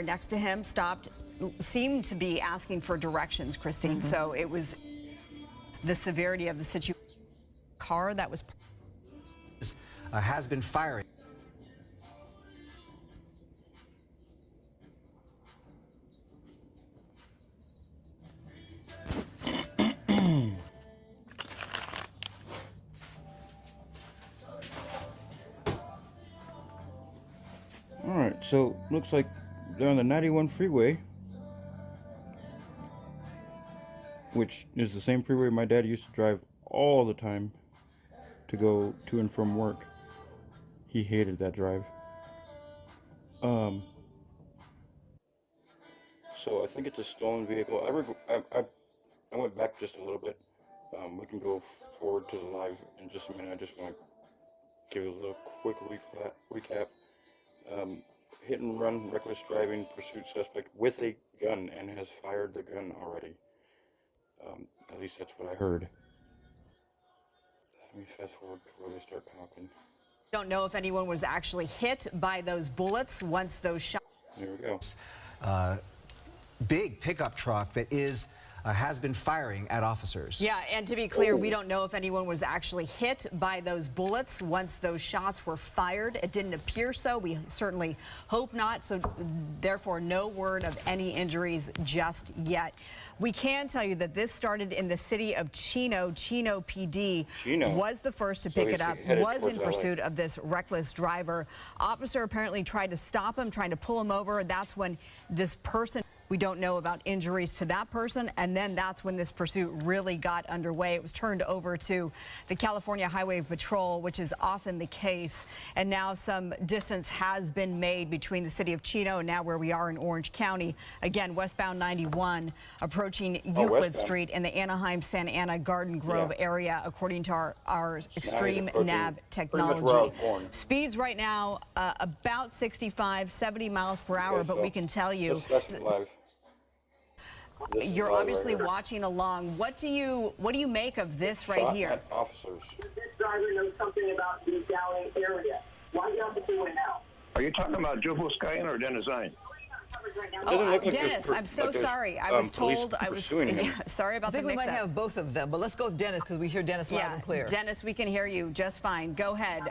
next to him stopped, seemed to be asking for directions, Christine. So it was the severity of the situation. Car that was has been firing. All right, so looks like they're on the 91 freeway, which is the same freeway my dad used to drive all the time to go to and from work. He hated that drive. So I think it's a stolen vehicle. I went back just a little bit. We can go forward to the live in just a minute. I just want to give a little quick recap. Hit and run, reckless driving, pursuit suspect with a gun and has fired the gun already. At least that's what I heard. Let me fast forward to where they start talking. don't know if anyone was actually hit by those bullets once those shots. Here we go. Big pickup truck that has been firing at officers. Yeah, and to be clear, we don't know if anyone was actually hit by those bullets once those shots were fired. It didn't appear so. We certainly hope not. So therefore, no word of any injuries just yet. We can tell you that this started in the city of Chino. Chino PD was the first to pick it up, was in pursuit of this reckless driver. Officer apparently tried to stop him, trying to pull him over. That's when this person... We don't know about injuries to that person, and then that's when this pursuit really got underway. It was turned over to the California Highway Patrol, which is often the case, and now some distance has been made between the city of Chino and now where we are in Orange County. Again, westbound 91 approaching Euclid Street in the Anaheim-Santa Ana Garden Grove area, according to our Extreme Nav technology. Speeds right now about 65, 70 miles per hour, but we can tell you... You're obviously watching along. What do you make of this right here? Officers. This driver knows something about the Dowling area. Why not do it now? Are you talking about Joe Buscayan or Dennis Zine? Oh, Dennis, I'm so sorry. I was told I was sorry about the mix-up. I think we might have both of them, but let's go with Dennis because we hear Dennis loud and clear. Dennis, we can hear you just fine. Go ahead.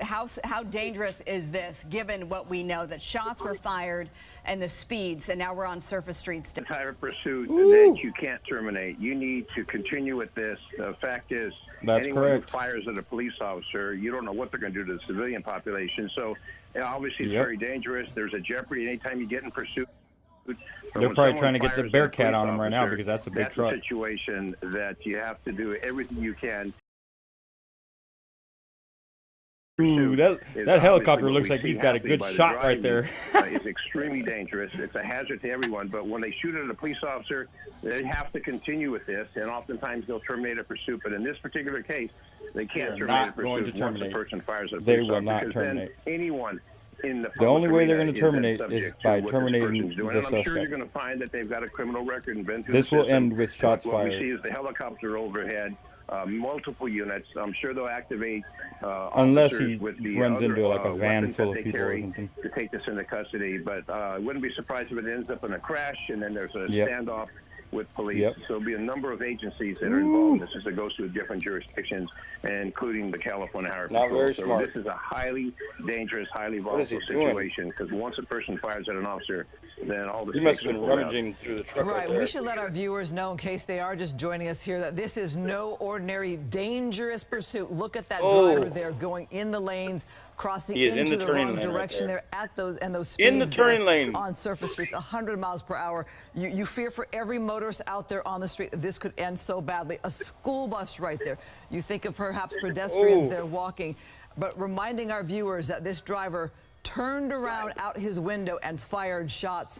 How dangerous is this, given what we know, that shots were fired and the speeds, and now we're on surface streets? The type of pursuit that you can't terminate. You need to continue with this. The fact is, anyone who fires at a police officer, you don't know what they're going to do to the civilian population. So obviously it's very dangerous. There's a jeopardy anytime you get in pursuit. They're probably trying to get the Bearcat on him right now because that's a big truck. That's a situation that you have to do everything you can. Ooh, that helicopter looks like he's got a good shot right there. It's extremely dangerous. It's a hazard to everyone. But when they shoot at a police officer, they have to continue with this, and oftentimes they'll terminate a pursuit. But in this particular case, they can't terminate a pursuit once a person fires at a police officer. They will not terminate. Anyone in the only way they're going to terminate is by terminating the suspect. I'm sure you're going to find that they've got a criminal record and been through the system. This will end with shots fired. What we see is the helicopter overhead. Multiple units. I'm sure they'll activate unless he runs into like a van full of people or something to take this into custody. But I wouldn't be surprised if it ends up in a crash and then there's a standoff with police. So there'll be a number of agencies that are involved in this as it goes through different jurisdictions, including the California Highway Patrol. Not very smart. This is a highly dangerous, highly volatile situation because once a person fires at an officer, then all the he must have been rummaging through the truck. Right. We should let our viewers know, in case they are just joining us here, that this is no ordinary dangerous pursuit. Look at that driver there going in the lanes, crossing into the wrong direction there at those speeds in the turning lane on surface streets, 100 miles per hour. You fear for every motorist out there on the street. This could end so badly. A school bus right there. You think of perhaps pedestrians there walking, but reminding our viewers that this driver turned around out his window and fired shots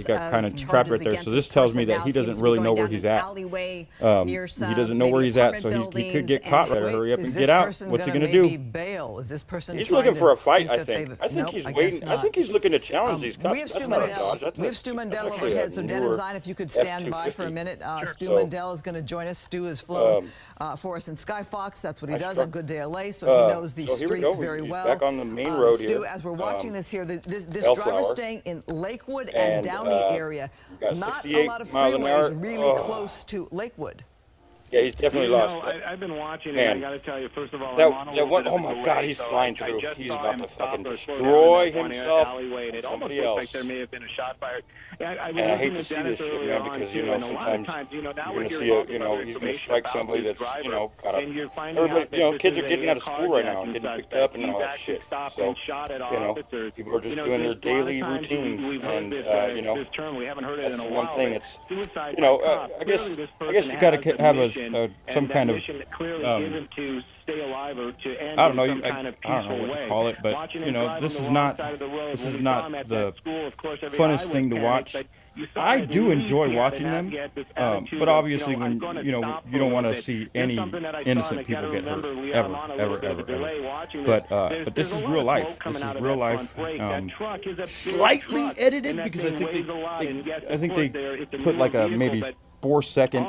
sorts got kind of of trapped right charges there. against So this this tells me person. that Now he seems doesn't to be really going know where down he's an at. alleyway near He some doesn't know where maybe he's at, so apartment he could buildings get caught. and- Better hurry up Is and this get out. person What's he gonna gonna do? maybe bail? Is this person He's trying looking to for a fight, think I that think. they've- I think Nope, he's guess waiting. I not. think he's looking to challenge these cops. We have Stu That's not a dodge. Mandel. That's We have Stu that's Mandel actually overhead. a So newer Dennis Zine, if you could stand by for a F-250. minute. Stu So- Mandel is going to join us. Stu has flown for us in Skyfox. That's what he I does struck- on Good Day LA, so he knows these so here we streets go. very He's well. back on on the main road Stu, here. as we're watching this here, this Bellflower. driver's staying in Lakewood and Downey area. got Not a 68 lot of miles an hour. freeways really close to Lakewood. Yeah, he's definitely lost. I've been watching Man, it. I got to tell you, first of all, that I'm on a that little one, bit oh of a my delay, God, he's so flying I through. just He's saw about him to stop fucking or slow down destroy in that one himself. alleyway, and it almost Somebody looked else. like there may have been a shot fired. And I hate to see this shit, man, because, you know, sometimes you're going to see, he's going to strike somebody that's, got everybody, kids are getting out of school right now, getting picked up and all that shit. So, people are just doing their daily routines, and, that's the one thing. It's, I guess you got to have some kind of, I don't know what to call it, but this is not the funnest thing to watch. I do enjoy watching them, but obviously when you don't want to see any innocent people get hurt ever. But this is real life. This is real life. Slightly edited because I think they put like a maybe 4-second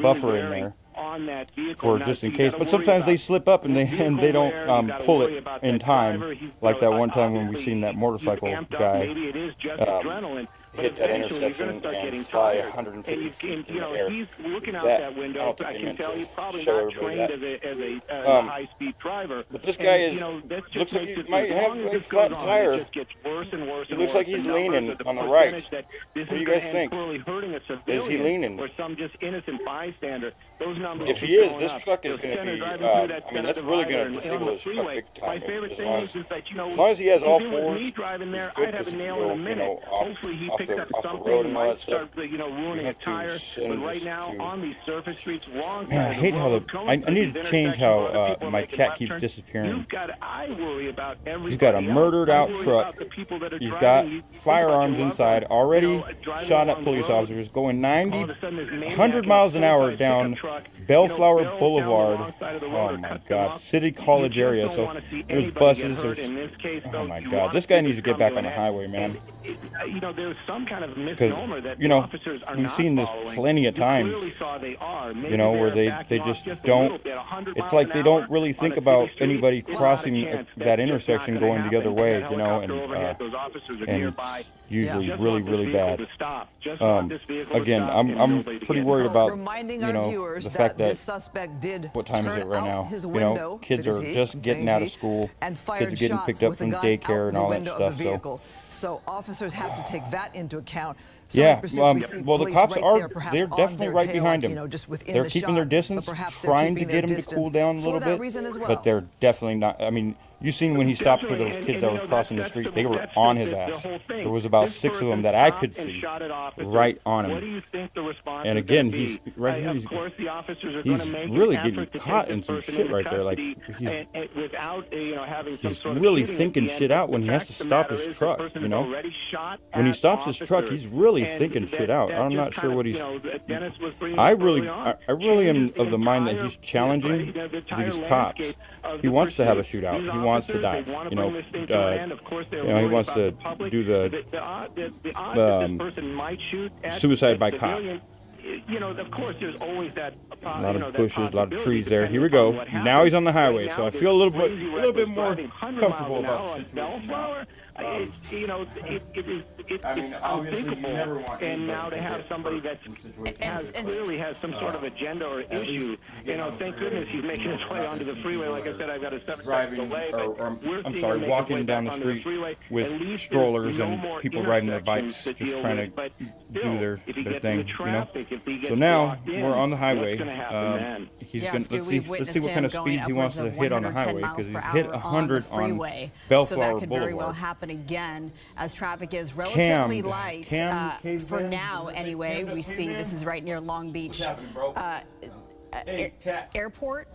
buffer in there for just in case. But sometimes they slip up and they don't pull it in time, like that one time when we seen that motorcycle guy hit that intersection and fly 150 feet in the air. He's looking out that window. I can tell he's probably not trained as a high-speed driver. But this guy looks like he might have a flat tire. He looks like he's leaning on the right. What do you guys think? Is he leaning? Or some just innocent bystander. Those numbers if he is, this truck is going to be, that's really going to disable his truck big time. As long as he has all fours, he's good to go, off the road and all that stuff. Ruining a tire. But right now, on these surface streets, wrong Man, I hate how I need to change how my chat keeps disappearing. He's got a murdered out truck. He's got firearms inside, already shot at police officers, going 100 miles an hour down Bellflower Boulevard. Oh my God, City College area. So there's buses. Oh my God, this guy needs to get back on the highway, man. There's some kind of misnomer that officers are we've seen this plenty of times. Where they just don't. It's like they don't really think about anybody crossing that intersection going the other way, and usually really bad. Again, I'm pretty worried about the fact that this suspect did what time is it right now? His window, kids are just getting out of school, and kids are getting picked up from daycare and all that stuff. So officers have to take that into account. Yeah, well, the cops they're definitely right behind him. They're keeping their distance, trying to get him to cool down a little bit, but they're definitely not. I mean, you seen when he stopped for those kids that were crossing the street, they were on his ass. There was about 6 of them that I could see right on him. And again, he's right here. He's really getting caught in some shit right there. Like he's really thinking shit out when he has to stop his truck. When he stops his truck, he's really thinking shit out. I'm not sure what he's. I really am of the mind that he's challenging these cops. He wants to have a shootout. He wants to die. He wants to do the suicide by cop. Of course, there's always that. A lot of bushes, a lot of trees there. Here we go. Now he's on the highway, so I feel a little bit more comfortable about it. It's unthinkable. And now to have somebody that clearly has some sort of agenda or issue, thank goodness he's making his way onto the freeway. Like I said, I've got a 7-second delay. Walking down the street with strollers and people riding their bikes, just trying to do their thing, So now we're on the highway. He's going. Let's see what kind of speed he wants to hit on the highway, because he's hit 100 on Bellflower so that could Boulevard. very well happen again, as traffic is relatively light for now. Anyway, we see this is right near Long Beach Airport.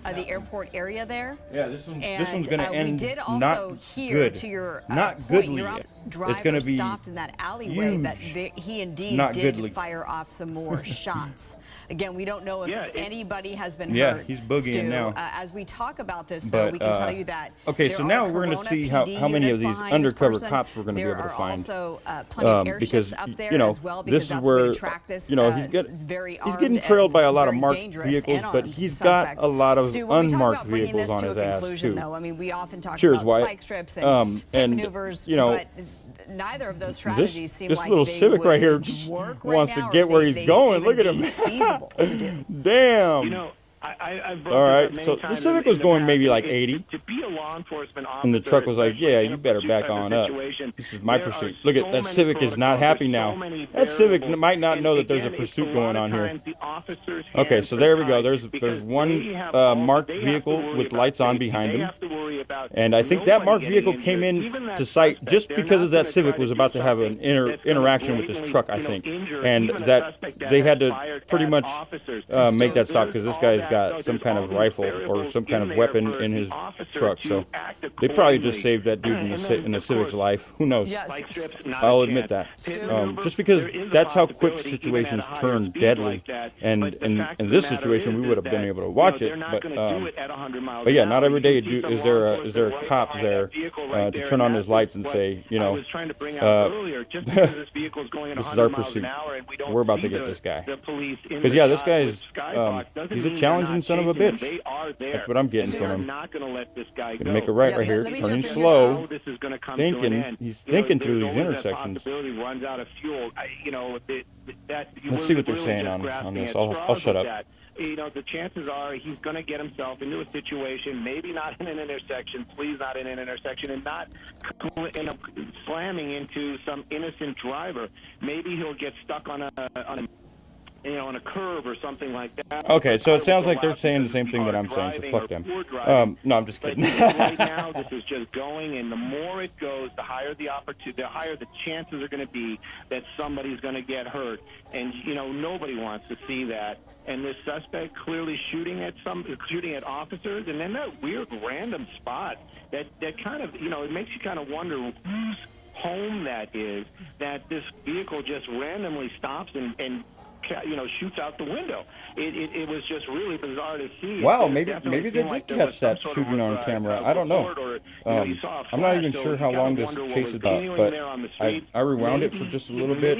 The airport area there. Yeah, this one's going to end we did also not hear good. To your not point, goodly. driver stopped in that alleyway that he indeed did fire off some more shots. Again, we don't know if anybody has been hurt. Yeah, he's boogieing now. As we talk about this, though, we can tell you that okay, so now we're going to see how many of these undercover cops we're going to be able to find. There are also plenty of airships up there as well, because that's where they track this. He's getting trailed by a lot of marked vehicles, but he's got a lot of unmarked vehicles on his ass too. I mean, we often talk about spike strips and maneuvers, but neither of those strategies seem like this little Civic right here just wants to get where he's going. Look at him. Damn. All right, so the Civic was going maybe like 80, to be a law enforcement officer, and the truck was like, yeah, you better back on up. This is my pursuit. Look at that Civic is not happy now. That Civic might not know that there's a pursuit going on here. Okay, so there we go. There's one marked vehicle with lights on behind him, and I think that marked vehicle came in to sight just because of that Civic was about to have an interaction with this truck, I think, and that they had to pretty much make that stop because this guy's got some kind of rifle or some kind of weapon in his truck, so they probably just saved that dude in the Civic's life. Who knows? I'll admit that. Just because that's how quick situations turn deadly, and in this situation we would have been able to watch it, but yeah, not every day is there a cop there to turn on his lights and say, this is our pursuit. We're about to get this guy. Because yeah, this guy is he's a challenging son of a bitch. That's what I'm getting from him. Gonna make a right here, turning slow, thinking. He's thinking through these intersections. Let's see what they're saying on this. I'll shut up. The chances are he's going to get himself into a situation, maybe not in an intersection, please not in an intersection, and not slamming into some innocent driver. Maybe he'll get stuck on a curve or something like that. Okay, so it sounds like they're saying the same thing that I'm saying, so fuck them. No, I'm just kidding. Right now, this is just going, and the more it goes, the higher the opportunity, the higher the chances are going to be that somebody's going to get hurt. And, nobody wants to see that. And this suspect clearly shooting at officers, and then that weird random spot that kind of, it makes you kind of wonder whose home that is, that this vehicle just randomly stops and shoots out the window. It was just really bizarre to see. Wow, maybe they did catch that shooting on camera. I don't know. I'm not even sure how long this chase is about, but I rewound it for just a little bit.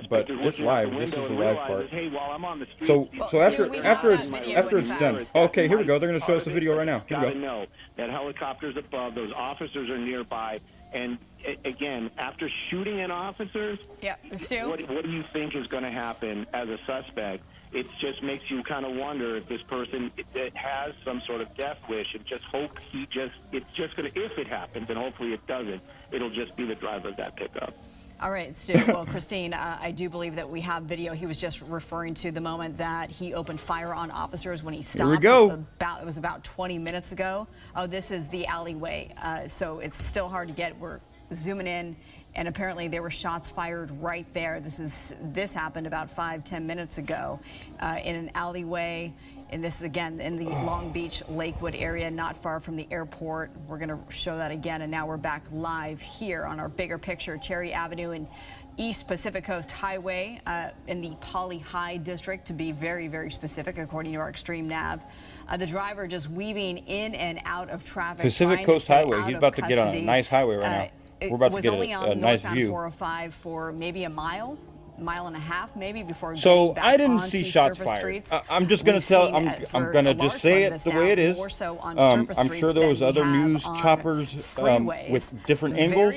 But it's live. This is the live part. So after it's done. Okay, here we go. They're going to show us the video right now. Here we go. Know that helicopters above, those officers are nearby, and again, after shooting at officers, what do you think is going to happen as a suspect? It just makes you kind of wonder if this person that has some sort of death wish, and just hope it's just going to, if it happens, and hopefully it doesn't, it'll just be the driver of that pickup. All right, Stu. Well, Christine, I do believe that we have video. He was just referring to the moment that he opened fire on officers when he stopped. Here we go. It was about 20 minutes ago. Oh, this is the alleyway, so it's still hard to get. We're zooming in, and apparently there were shots fired right there. This happened about 5-10 minutes ago in an alleyway. And this is, again, in the Long Beach, Lakewood area, not far from the airport. We're going to show that again, and now we're back live here on our bigger picture, Cherry Avenue and East Pacific Coast Highway in the Poly High district, to be very, very specific, according to our Extreme Nav. The driver just weaving in and out of traffic. Pacific Coast Highway. He's about to get on a nice highway right now. We're about to get a nice view. 405 for maybe a mile and a half, maybe, before. So I didn't see shots fired. I'm just gonna tell. I'm gonna just say it the way it is. I'm sure there was other news choppers with different angles.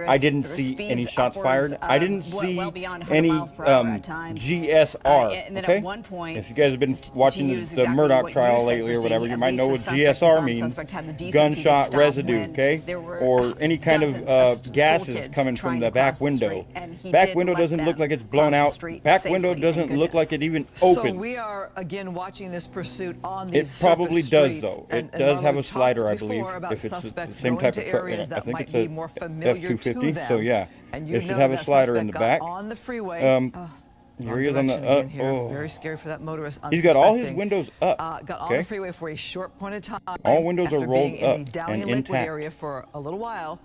I didn't see any shots fired. I didn't see any GSR. Okay. If you guys have been watching the Murdoch trial lately or whatever, you might know what GSR means. Gunshot residue. Okay. Or any kind of gases coming from the back window. Back window doesn't look like it's blown out. Back window doesn't look like it even opened. So we are again watching this pursuit on these It probably does, though. It does have a slider, I believe, if it's the same type of truck. I think it's a F-250, so yeah. It should have a slider in the back. On the freeway. Here he is on the Very scary for that motorist. He's got all his windows up. Got on the freeway for a short point of time. All windows are rolled up in the Downey and Lakewood area for a little while.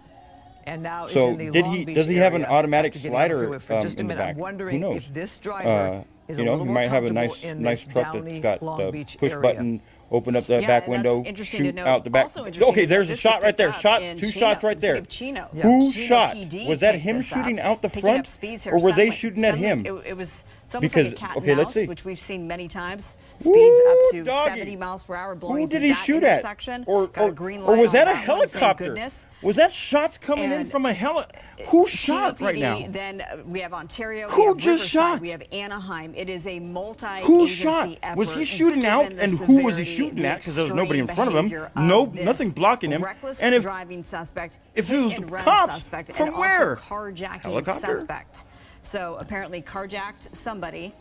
And now So is in the did Long he? Beach Does he have an area automatic after getting out of the slider freeway for just a in the minute. back? I'm wondering Who knows? if this driver is You a know, little he more might have a comfortable nice in this truck that's Downey, got Long the Beach push area. button. Open up that back that's window, interesting to shoot note. out the back. Also interesting Okay, is there's that a this shot was right there. picked up Shots, in two Chino, shots right the city there. of Chino. Yeah. Who Chino shot? PD Was that picked him this up, shooting out the picking up front, speeds here. or were they Suddenly- shooting at him? It was it's almost Because like a cat okay, and let's mouse, see. which we've seen many times. Woo, Speeds up to doggy. 70 miles per hour, blowing Who did through he that shoot at? intersection. Or Got a green light was on that a one, thank helicopter? goodness. Was that shots coming in And from a Who shot Chino right PD, now? Then we have Ontario. Who we have just Riverside, shot? We have Anaheim. It is a multi-agency Who shot? effort. Was he shooting out? given the And who was he severity, shooting the at? Because there was nobody in extreme front of him. behavior No, this nothing blocking him. Reckless And if driving suspect, if it was hit and the run cops, suspect, from and where? Also carjacking Helicopter? suspect. So apparently carjacked somebody.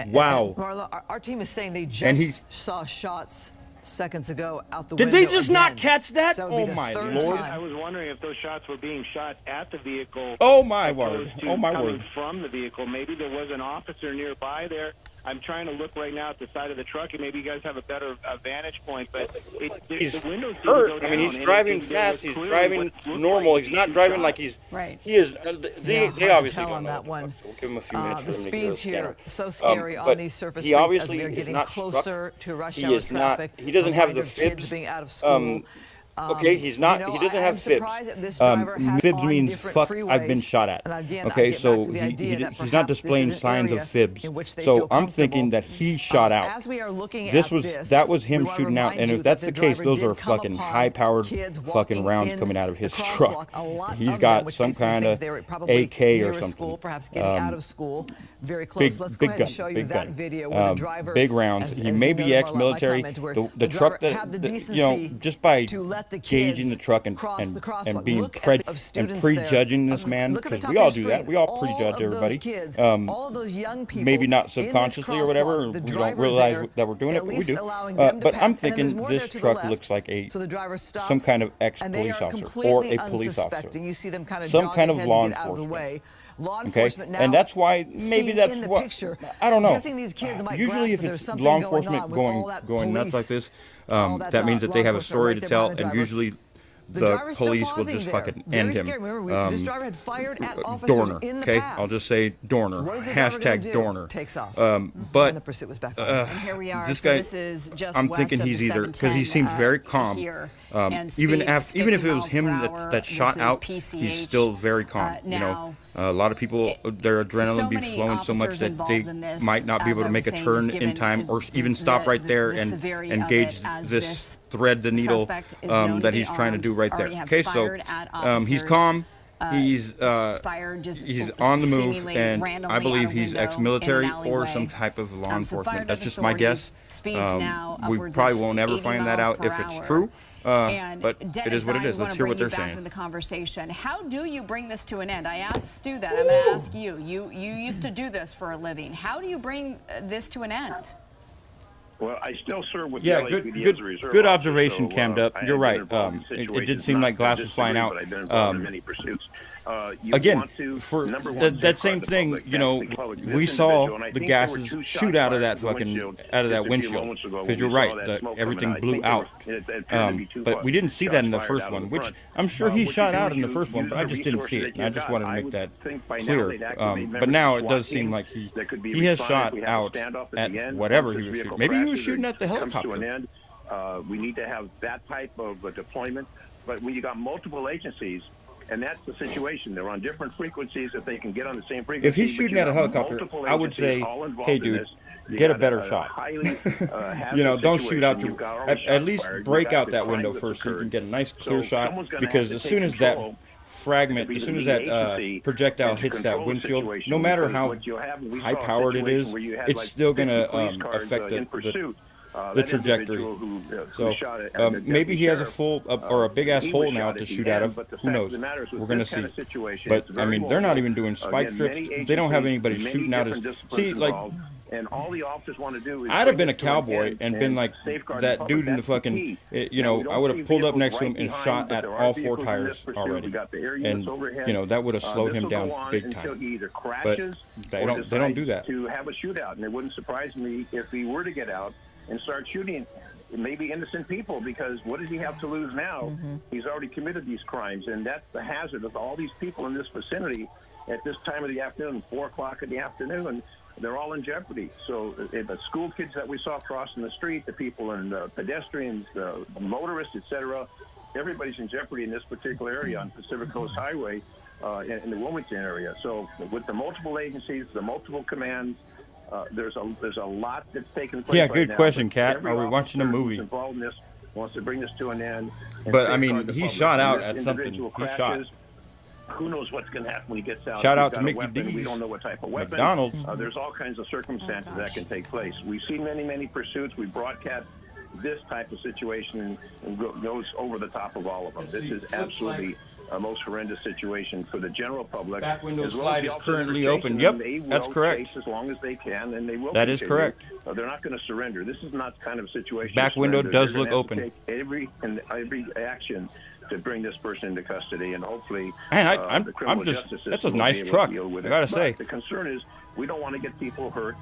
Wow. Marla, our team is saying they And just saw shots seconds ago out the Did window. they just not again. catch that? So it would be Oh the my third Lord. time. I was wondering if those shots were being shot at the vehicle. Oh my word. opposed to Oh my coming word. from the vehicle. Maybe there was an officer nearby there. I'm trying to look right now at the side of the truck, and maybe you guys have a better vantage point. But He's the windows didn't hurt. go I down, mean, he's and driving there was fast. He's clearly driving what looked normal. like He's not a driving shot. like he's. Right. He is. Yeah, They hard to obviously tell don't on know. that one. So we'll give him a few minutes The for him to speeds get here a so scary on but these surface he streets as obviously we are is getting not struck. closer to rush He hour is not. traffic. He doesn't have the reminder of kids fibs. being out of school. Okay, he's not. You know, he doesn't I'm have fibs. surprised that this driver had Fibs on means different fuck. I've been freeways. shot at. And again, I Okay, get so back to the idea that he's not perhaps this displaying is an signs of area fibs. in which they So feel I'm thinking comfortable. that he shot out. As we are looking This at was this, that was him we wanna shooting out, remind and you if that's that the the case, driver those did are come fucking upon high-powered kids fucking walking rounds in coming out of the his crosswalk. truck. A lot He's of got them, which some makes me kind think of they were probably AK near or a something. school, perhaps getting out of school. Very close. Big, Let's go big ahead gun, and show you big that gun. video where the driver, Big rounds. as He you may know, be Marla, my ex-military. comment where The truck driver that, had the you know, decency just by to let the gauging kids the truck and cross the crosswalk. and being Look at the- of and students prejudging there. this man, Look at the because top we of all your do that. screen. We all All prejudge of everybody. those kids, all of those young people, maybe not in this subconsciously or whatever. crosswalk, the We don't driver realize there that we're doing it, at but we least do. allowing them to But pass. I'm And then there's thinking more this there to the truck left. looks like a So the driver stops, some kind of and they ex-police are officer completely or a police officer. unsuspecting. You see them kind of Some jogging kind of ahead law to get out of the enforcement. way. Law Okay, enforcement now, and that's why maybe seen that's in the what picture. I don't know. Guessing these kids might Usually, grasp if that there's it's something law going enforcement on with all that going nuts like police, this, all that that means that law they have a enforcement story right to there tell, behind the and driver. usually The the driver's still police will pausing just there. fucking Very end him. scary. Remember, this driver had fired at officers Dorner. in the Okay, past. I'll just say Dorner. So what is the driver gonna Hashtag do? Dorner. Takes off. But and the pursuit was back on. And here we are. this So guy, this is just I'm west thinking of he's the either because he 710, seems very calm. Here. Even And speeds after, even if 50 it was miles him per hour. that shot This is out, PCH. he's still very calm. You know, Now, a lot of people, their adrenaline so be many flowing so much officers that they involved in this, might not be as able to I make a was saying, turn just in given time, or even stop right there and severity and of gauge it, as this thread the needle suspect is known to that be he's trying to do armed, right there. already have Okay, so fired at he's officers, calm. He's fired just he's on the move, seemingly and randomly I out believe a he's window in an ex-military or alleyway. some type of law So enforcement. fired That's at just my authorities. guess. Speeds now We upwards probably of won't ever 80 find that miles out per if hour. it's true. And But Dennis, it is what it I is. want Let's to hear bring what you they're back saying. into the conversation. How do you bring this to an end? I asked Stu that. I'm going to ask you. You used to do this for a living. How do you bring this to an end? Well, I still serve with Yeah, the good, LAPD good, as a reserve good officer, observation, so, Cammed Up. I have You're been right. involved in It did situations, seem not like glass to was flying disagree, out. But I've been involved in many pursuits. You Again, want to, for number one, that same thing, you know, we saw the gases shoot out of that fucking windshield, because you're right, everything blew out. But we didn't see that in the first one, which I'm sure he shot out in the first one, but I just didn't see it. And I just wanted to make that clear. But now it does seem like he has shot out at whatever he was shooting. Maybe he was shooting at the helicopter. We need to have that type of deployment. But when you got multiple agencies, and that's the situation, they're on different frequencies. If they can get on the same frequency, if he's shooting at a helicopter, I would say, hey, dude, get a better shot. You know, don't shoot out to, at least break out that window first so you can get a nice clear shot, because as soon as that fragment, as soon as that projectile hits that windshield, no matter how high powered it is, it's still going to affect the trajectory. So maybe he has a full or a big ass hole now to shoot out of. Who knows? We're gonna see. But I mean, they're not even doing spike strips. They don't have anybody shooting out his. See, like, and all the officers want to do is I'd have been a cowboy and been like that dude in the fucking. You know, I would have pulled up next to him and shot at all four tires already, and you know that would have slowed him down big time. But they don't do that. To have a shootout, and it wouldn't surprise me if he were to get out and start shooting maybe innocent people, because what does he have to lose now? He's already committed these crimes, and that's the hazard of all these people in this vicinity at this time of the afternoon, 4 o'clock in the afternoon. They're all in jeopardy. So the school kids that we saw crossing the street, the people and the pedestrians, the motorists, etc., everybody's in jeopardy in this particular area on Pacific Coast Highway in the Wilmington area. So with the multiple agencies, the multiple commands, there's a lot that's taking place. Yeah, good right question, now. Kat. Every Are we watching a officer movie? who's involved in this wants to bring this to an end. But I mean, he shot out at something. He shot. Who knows what's going to happen when he gets out? Shout out He's to got a Mickey weapon. D's. We don't know what type of weapon. McDonald's. There's all kinds of circumstances that can take place. We've seen many pursuits. We broadcast this type of situation and goes over the top of all of them. This is absolutely a most horrendous situation for the general public. Back window as well slide as is the currently officers open. stationed, Yep, and they that's will correct. chase as long as they can, and they will. That is continue. correct. They're not going to surrender. This is not the kind of situation. Back window surrender. does They're look gonna have to open. take every action to bring this person into custody, and hopefully, Man, the criminal I'm just. justice That's a system will nice be able to truck. deal with I it. gotta But say. the concern is we don't want to get people hurt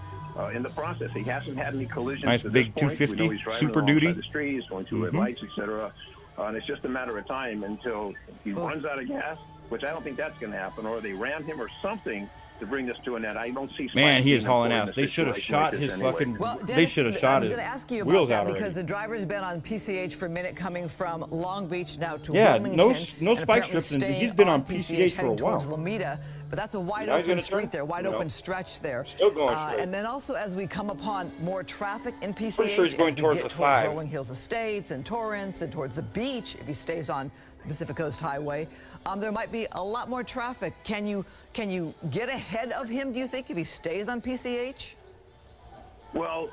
in the process. He hasn't had any collisions. Nice to big this point. 250 We know he's driving Super alongside Duty. the street, he's going through red lights, etc. And it's just a matter of time until he runs out of gas, which I don't think that's going to happen, or they ram him or something to bring this to an end. I don't see. Man, he is being hauling important ass. in a They should have situation shot like his this anyway. fucking. Well, They Dennis, should have I shot was his going to ask you wheels about out that because already. the driver's been on PCH for a minute, coming from Long Beach now to Yeah, Wilmington. no and spike apparently strips, and staying he's been on PCH PCH for a heading towards while. Lomita, but that's a wide Now he's open gonna street turn? there, wide No. open stretch there. Still going straight. And then also as we come upon more traffic in PCH, Pretty sure he's going as we towards get the towards 5. Rolling Hills Estates and Torrance and towards the beach, if he stays on the Pacific Coast Highway, there might be a lot more traffic. Can you get ahead of him, do you think, if he stays on PCH? Well,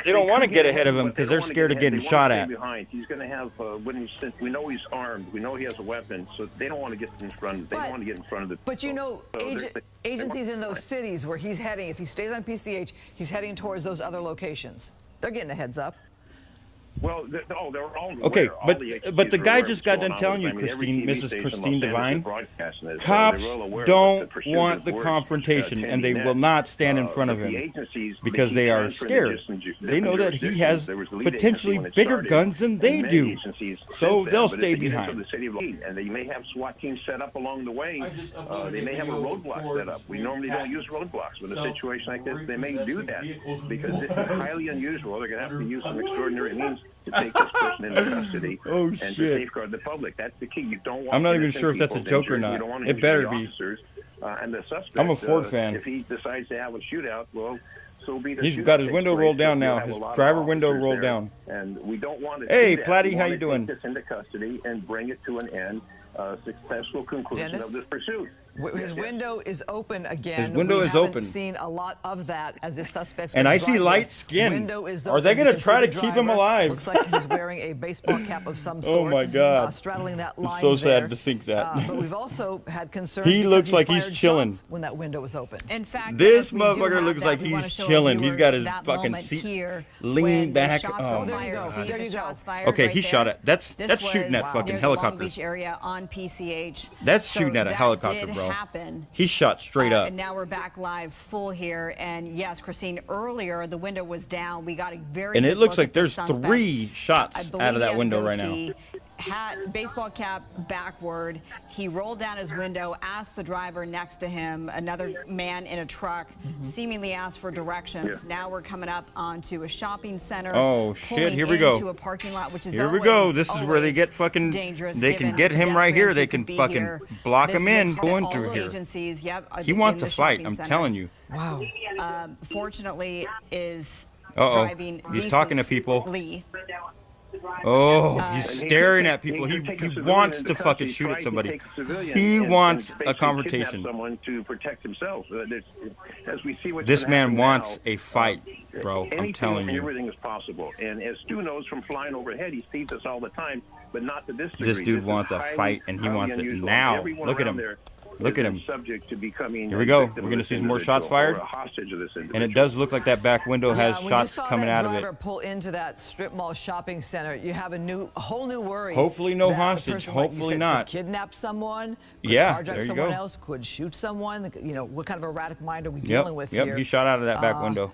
They don't want to could get ahead of him but they because don't they're wanna scared get of ahead. getting They shot wanna at. stay behind. He's going to have we know he's armed. We know he has a weapon, so they don't want to get in front. They don't want to get in front of the. But you know, so agencies in those cities where he's heading, if he stays on PCH, he's heading towards those other locations. They're getting a heads up. Well, they're all aware. Okay, All but the agencies the are guy aware just of got what's done telling you, going on. I mean, every Christine, TV Mrs. station in Christine Los Angeles Divine, is broadcasting this, so cops they're well aware of don't the pursuit want is the worth, confrontation, and they tending will that. not stand in front of But the him agencies, because keep they are transferring scared. to different They know that he jurisdictions. has There was the lead potentially agency when it bigger started, guns than and they many do. agencies So since they'll then, but stay it's beginning behind. from the city of Los, and they may have SWAT teams set up along the way. They may have a roadblock set up. We normally don't use roadblocks. With a situation like this, they may do that because this is highly unusual. They're going to have to use some extraordinary means to take this person into custody and to safeguard the public. That's the key. You don't want. I'm not even innocent sure if that's a people joke or injured. not. You don't want to It injure better the be. officers, and the suspect. I'm a Ford fan. If he decides to have a shootout, well, so be the He's shootout got his takes window place, rolled down but you'll now. have a His lot of driver window officers rolled there, down. And we don't want to. Hey, do that. Platty, We how want you to doing? Take this into custody and bring it to an end. Successful conclusion Dennis? of this pursuit. His window is open again. His window we is haven't open. seen a lot of that as the suspect's And been I see driving. light skin. Window is Are open. they gonna You can try see to the keep him driver. alive? Looks like he's wearing a baseball cap of some sort. Oh, my God. Straddling that It's line so sad there. to think that. But we've also had concerns. He because looks like he's fired chilling. shots when that window was open. In fact, This Dennis, we do motherfucker have looks that. like We wanna he's show our chilling. He's got viewers his that fucking moment seat here leaned when the back. shots Oh, were there you fired. go. See There the you go. shots fired Okay, right he there? shot at. That's This shooting was at fucking near the helicopter. Long Beach area on PCH. That's So shooting at a that helicopter, did bro. happen. He shot straight up. And now we're back live full here. And yes, Christine, earlier the window was down. We got a very And good it looks look like at the there's suspect. 3 shots I believe out of he that had a window right now. goatee, hat, baseball cap backward. He rolled down his window, asked the driver next to him, another man in a truck, seemingly asked for directions. Now we're coming up onto a shopping center. Oh, shit, pulling here we go. into a parking lot, which is Here we go. always, This is where they always get fucking. dangerous. They can given get him right here. pedestrians They who can could be fucking here. block This him is a in part going all through the here. agencies, He in wants the to fight. shopping I'm center. telling you. Wow. Fortunately, is Uh-oh. driving He's talking to people. decently. Oh, he's And he staring could at people. he He could take a he civilian wants into to custody, fucking shoot try at to somebody. take a civilian He and wants basically a kidnap confrontation. someone to protect himself. As we see what's This gonna man happen wants now, a fight, bro. I'm anything telling and you. everything is possible. And as Stu knows from flying overhead, he sees this all the time, but not to this degree. This dude is wants a highly, fight, and he highly wants it unusual. now. Everyone Look at around him. there Look at is him. Subject to becoming Here we a go. victim We're of gonna this see some more shots individual fired. or a hostage of this And it individual. does look like that back window has when shots you saw coming that out of driver it. pull into that strip mall shopping center, you have a whole new worry. Hopefully no that the hostage. person, like you Hopefully said, not. Could kidnap someone. Could Yeah, carjack there you someone go. else. Could shoot someone. You know, what kind of erratic mind are we Yep, dealing with yep. here? He shot out of that back window.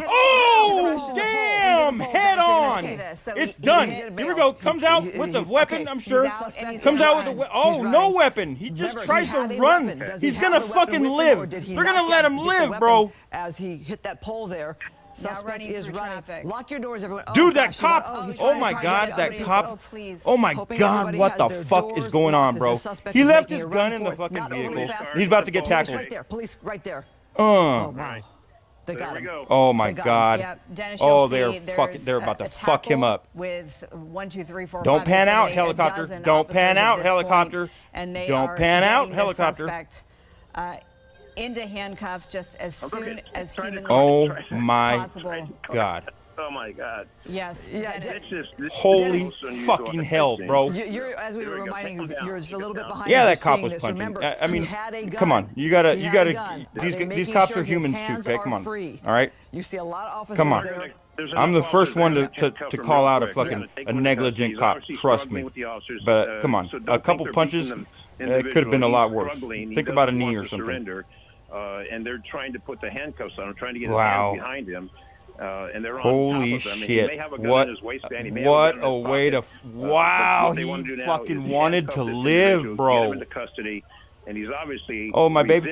hit. Oh, damn! Head on. So it's done. Here we go. Comes out with the weapon, I'm sure. Comes out with the weapon. Oh, no weapon. He just tries to run. He's going to fucking live. They're going to let him live, bro. As he hit that pole there. Suspect is running. Lock your doors, everyone. Dude, that cop. Oh my God, that cop. Oh my God, what the fuck is going on, bro? He left his gun in the fucking vehicle. He's about to get tackled. Right there, police, right there. Oh wow. They got him. Oh my God. Yeah, Dennis, oh, they're about to fuck him up. With 1, 2, 3, 4, Don't 5, pan 6, 7, out, 8, helicopter. Don't pan out, helicopter. And they don't are pan out, getting helicopter. The suspect, into handcuffs just as soon as humanly possible. God. Oh my God. Yes. Yeah. Holy fucking hell, bro. You're, as we were reminding you, you're just a little bit behind. Yeah, that cop was this. punching. Remember, I mean, he had a gun. come on. You gotta. These These cops are humans too. Okay, come on. Free. All right. You see a lot of officers. Come on. There. I'm the first one to call out a negligent cop. Trust me. But come on, a couple punches, it could have been a lot worse. Think about a knee or something. And they're trying to put the handcuffs on him, trying to get his hands behind him. And they're on holy top of him. shit! What a way to! Wow, he fucking wanted to live, bro. And he's obviously my babe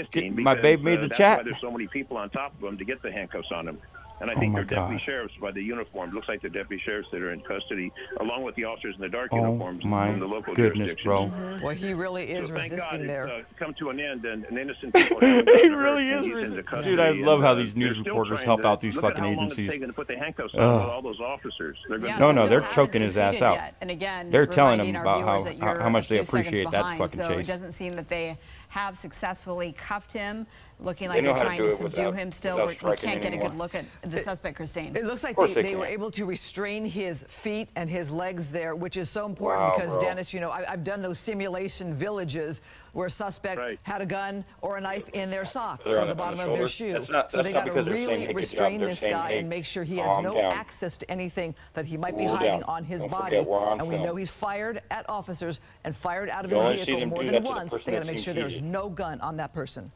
made the chat. There's so many people on top of him to get the handcuffs on him. And I think they're deputy sheriffs by the uniform. It looks like the deputy sheriffs that are in custody, along with the officers in the dark uniforms from the local jurisdiction. Bro. Well, he really is resisting there. It's come to an end, and innocent people. He really is resisting. Dude, I love how these news reporters help out these fucking agencies. Taking to put the handcuffs on all those officers. No, they're choking his ass out. And again, they're telling him about how much they appreciate that fucking chase. So it doesn't seem that they have successfully cuffed him, looking like they're trying to subdue him still. We can't get a good look at the suspect, Christine. It looks like they were able to restrain his feet and his legs there, which is so important because, Dennis, you know, I've done those simulation villages where a suspect had a gun or a knife in their sock or the bottom of their shoe. So they got to really restrain this guy and make sure he has no access to anything that he might be hiding on his body. And we know he's fired at officers and fired out of his vehicle more than once. They got to make sure there's no gun on that person.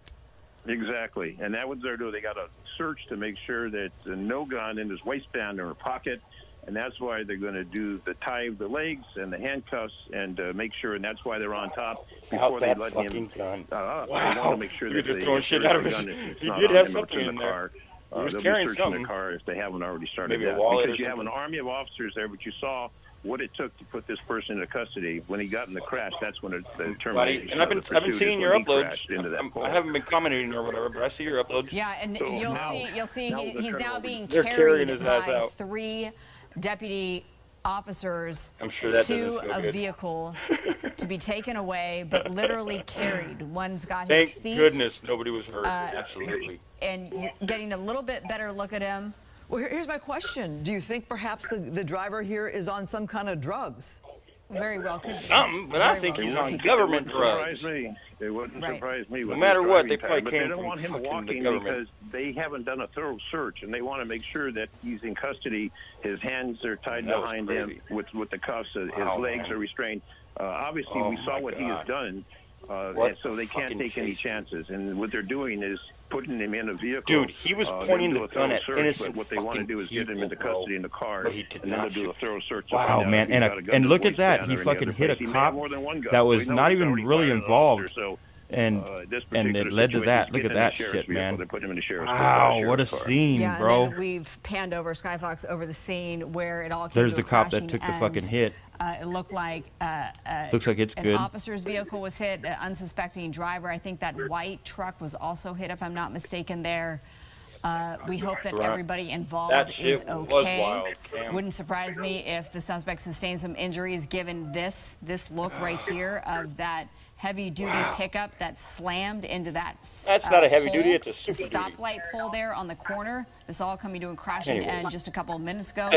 Exactly, and that what they're doing. They got to search to make sure that no gun in his waistband or pocket, and that's why they're going to do the tie of the legs and the handcuffs and make sure. And that's why they're on top before they let him. Wow! They want to make sure that they're throwing shit out of his. He did have something in there. He was carrying something. The car if they haven't already started. Maybe a wallet because you have an army of officers there, but you saw what it took to put this person into custody. When he got in the crash, that's when the termination. And I've been seeing your uploads. I haven't been commenting or whatever, but I see your uploads. Yeah, and you'll see he's now being carried by 3 deputy officers to a vehicle to be taken away, but literally carried. One's got his feet. Thank goodness nobody was hurt. Absolutely. And you're getting a little bit better look at him. Well, here's my question. Do you think perhaps the driver here is on some kind of drugs? Very well could be. Something, but I think he's on government drugs. It wouldn't surprise me. No matter what, they probably came from fucking the government. Because they haven't done a thorough search, and they want to make sure that he's in custody. His hands are tied behind him with the cuffs. His legs are restrained. Obviously, we saw what he has done, so they can't take any chances. And what they're doing is putting him in a vehicle. Dude, he was pointing the gun at innocent. But what they want to do is get him into custody in the car, and then they'll do a thorough search. Wow, man, and look at that. He fucking hit a cop that was not even really involved. And it led to that. Look at that shit, man. Wow, what a scene, bro. And then we've panned over Skyfox over the scene where it all came There's to the cop that took the fucking hit. It looked like it's an good. officer's vehicle was hit, an unsuspecting driver. I think that white truck was also hit, if I'm not mistaken there. We hope that everybody involved is okay. Wouldn't surprise me if the suspect sustained some injuries given this look right here of that heavy-duty pickup that slammed into that That's not a heavy-duty, it's a super stoplight pole there on the corner. This all coming to a crashing end just a couple of minutes ago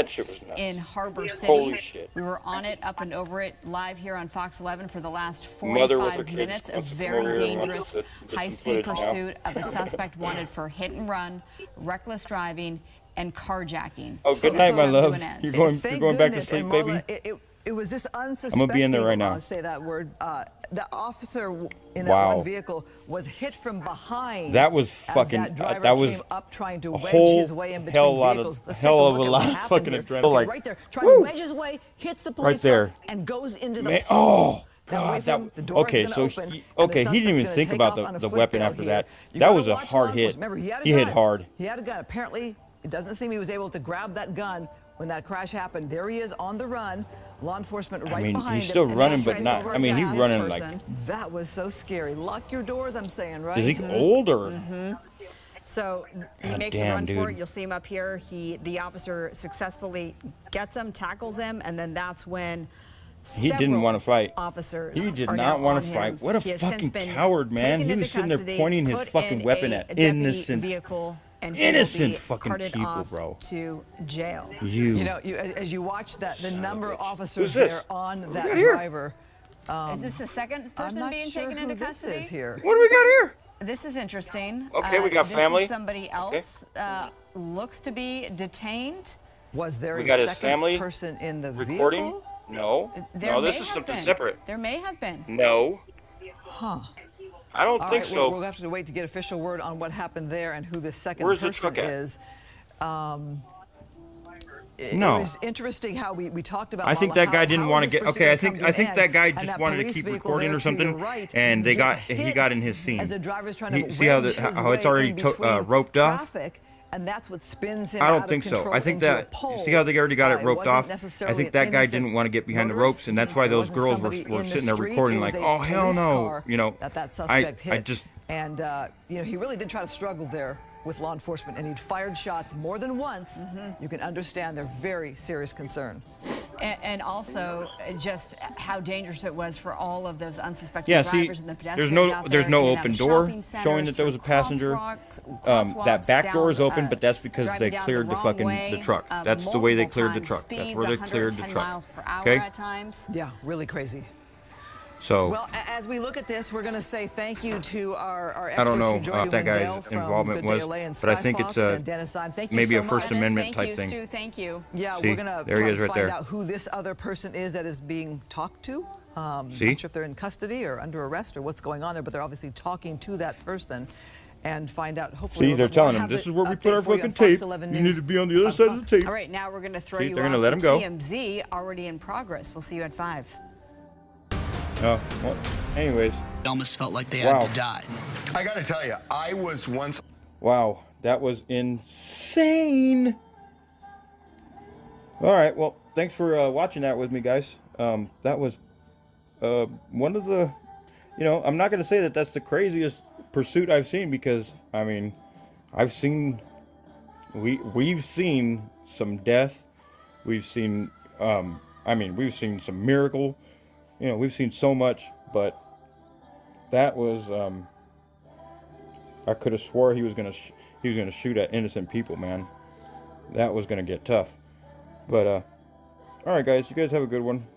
in Harbor City. Holy shit. We were on it, up and over it, live here on Fox 11 for the last 45 minutes. A very dangerous high-speed pursuit of a suspect wanted for hit and run, reckless driving, and carjacking. Oh, good night, my love. You're going back to sleep, baby? It was this unsuspecting, I'm gonna be in there right now. Say that word, the officer in that one vehicle was hit from behind. That was fucking. That driver that was came up trying to a wedge whole his way in between vehicles. hell of a lot of fucking adrenaline. Like, right there, trying to wedge his way, hits the police car, and goes into the pole. God, okay, so he didn't even think about the weapon after that. That was a hard hit. Remember, he hit hard. He had a gun. Apparently, it doesn't seem he was able to grab that gun when that crash happened. There he is on the run. Law enforcement right behind him. He's still running, but not. I mean, he's running like. That was so scary. Lock your doors, I'm saying, right? Is he older? So he makes a run for it. You'll see him up here. The officer successfully gets him, tackles him, and then that's when. He didn't want to fight. Officers he did not want to fight. What a fucking coward, man. He was sitting there pointing his fucking weapon at innocent vehicle. And innocent fucking people, bro. To jail. You know, as you watch that, the number of officers there on that driver. Is this the second person being taken into custody? This is here. What do we got here? This is interesting. Okay, we got family. This is somebody else looks to be detained. Was there a second family person in the recording? Vehicle? No. No, this is something separate. There may have been. No. Huh. I don't think so. We'll have to wait to get official word on what happened there and who the second person is. Where's the truck at? It was interesting how we talked about. I think that guy didn't want to get. Okay, I think that guy just wanted to keep recording or something, and he got in his scene. As the driver's trying to see how it's already roped off. And that's what spins him. I don't think so. I think that you see how they already got it roped off. I think that guy didn't want to get behind the ropes, and that's why those girls were sitting there recording like, oh hell no, you know. That suspect hit. And you know, he really did try to struggle there with law enforcement, and he'd fired shots more than once. You can understand their very serious concern. And also just how dangerous it was for all of those unsuspecting drivers and the pedestrians out there. There's no open door showing that there was a passenger. That back door is open, but that's because they cleared the truck. That's the way they cleared the truck. That's where they cleared the truck. Okay? Yeah, really crazy. So, well, as we look at this, we're going to say thank you to our experts. I don't know what that guy's involvement was, but I think it's maybe a First Amendment type thing. Stu, thank you. Yeah, we're going to try to find out who this other person is that is being talked to. Not sure if they're in custody or under arrest or what's going on there, but they're obviously talking to that person and find out, hopefully. See, they're telling him, this is where we put our fucking tape. You need to be on the other side of the tape. All right, now we're going to throw you off to let him go. TMZ, already in progress. We'll see you at 5. Oh, well, anyways. It almost felt like they had to die. I gotta tell you, I was once... Wow, that was insane. All right, well, thanks for watching that with me, guys. That was one of the... You know, I'm not going to say that that's the craziest pursuit I've seen because, I mean, I've seen... We've seen some death. We've seen... we've seen some miracle. You know, we've seen so much, but that was I could have swore he was gonna shoot at innocent people, man. That was gonna get tough. But all right, guys, you guys have a good one.